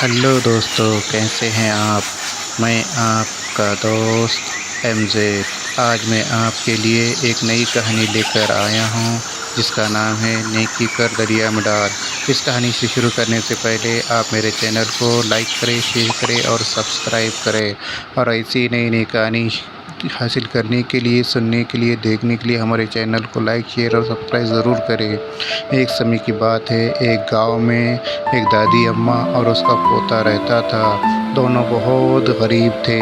Hello दोस्तों, कैसे हैं आप। मैं आपका दोस्त MZ। आज मैं आपके लिए एक नई कहानी लेकर आया हूं जिसका नाम है नेकी कर दरिया में डाल। इस कहानी से शुरू करने से पहले आप मेरे चैनल को लाइक करें, शेयर करें और सब्सक्राइब करें। और ऐसी नई नई कहानी हासिल करने के लिए, सुनने के लिए, देखने के लिए हमारे चैनल को लाइक, शेयर और सब्सक्राइब ज़रूर करें। एक समय की बात है, एक गांव में एक दादी अम्मा और उसका पोता रहता था। दोनों बहुत गरीब थे।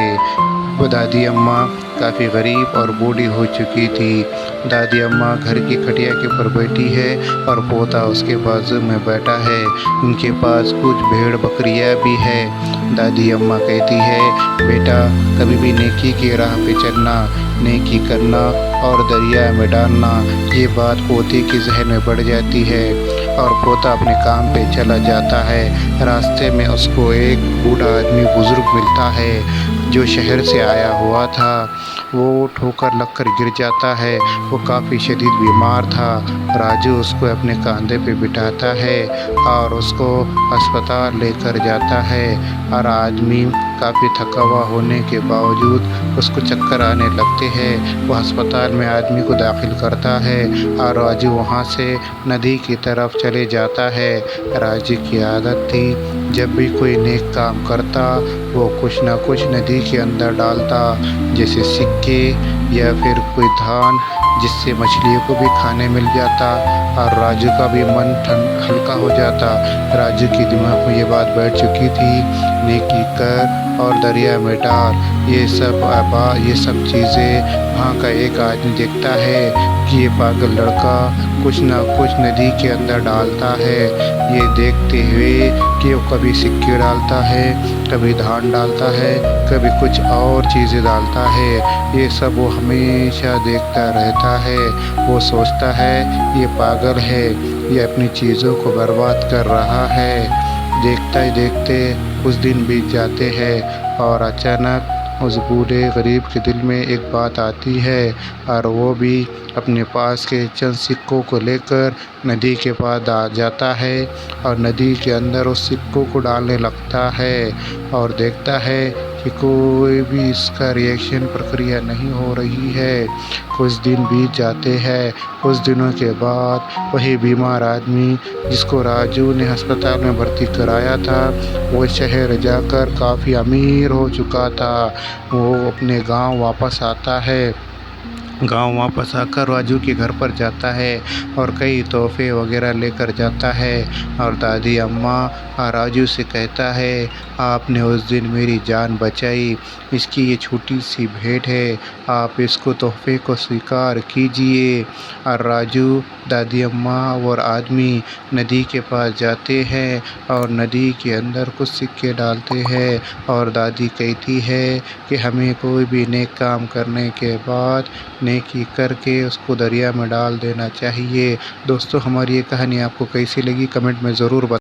वो दादी अम्मा काफ़ी गरीब और बूढ़ी हो चुकी थी। दादी अम्मा घर की खटिया के ऊपर बैठी है और पोता उसके बाजू में बैठा है। उनके पास कुछ भेड़ बकरियां भी है। दादी अम्मा कहती है, बेटा कभी भी नेकी की राह पे चलना, नेकी करना और दरिया में डालना। ये बात पोते के जहन में बढ़ जाती है और पोता अपने काम पे चला जाता है। रास्ते में उसको एक बूढ़ा आदमी बुजुर्ग मिलता है जो शहर से आया हुआ था। वो ठोकर लगकर गिर जाता है। वो काफ़ी शदीद बीमार था। राजू उसको अपने कंधे पे बिठाता है और उसको अस्पताल लेकर जाता है। और आदमी काफ़ी थका हुआ होने के बावजूद उसको चक्कर आने लगते हैं। वो अस्पताल में आदमी को दाखिल करता है और राजू वहाँ से नदी की तरफ चले जाता है। राजू की आदत थी, जब भी कोई नेक काम करता वो कुछ ना कुछ नदी के अंदर डालता, जैसे सिक्के या फिर कोई धान, जिससे मछलियों को भी खाने मिल जाता और राजू का भी मन हल्का हो जाता। राजू के दिमाग में ये बात बैठ चुकी थी, नेकी कर और दरिया में डाल। ये सब चीज़ें वहाँ का एक आदमी देखता है कि ये पागल लड़का कुछ ना कुछ नदी के अंदर डालता है। ये देखते हुए कि वो कभी सिक्के डालता है, कभी धान डालता है, कभी कुछ और चीज़ें डालता है। ये सब वो हमेशा देखता रहता है। वो सोचता है ये पागल है, ये अपनी चीज़ों को बर्बाद कर रहा है। देखते ही देखते कुछ दिन बीत जाते हैं और अचानक उस बूढ़े गरीब के दिल में एक बात आती है और वो भी अपने पास के चंद सिक्कों को लेकर नदी के पास आ जाता है और नदी के अंदर उस सिक्कों को डालने लगता है और देखता है कि कोई भी इसका रिएक्शन प्रक्रिया नहीं हो रही है। कुछ दिन बीत जाते हैं। कुछ दिनों के बाद वही बीमार आदमी जिसको राजू ने अस्पताल में भर्ती कराया था, वो शहर जाकर काफ़ी अमीर हो चुका था। वो अपने गांव वापस आता है। गांव वापस आकर राजू के घर पर जाता है और कई तोहफे वगैरह लेकर जाता है और दादी अम्मा राजू से कहता है, आपने उस दिन मेरी जान बचाई, इसकी ये छोटी सी भेंट है, आप इसको तोहफे को स्वीकार कीजिए। और राजू, दादी अम्मा और आदमी नदी के पास जाते हैं और नदी के अंदर कुछ सिक्के डालते हैं और दादी कहती है कि हमें कोई भी नेक काम करने के बाद नेकी करके उसको दरिया में डाल देना चाहिए। दोस्तों, हमारी ये कहानी आपको कैसी लगी कमेंट में ज़रूर बताएं।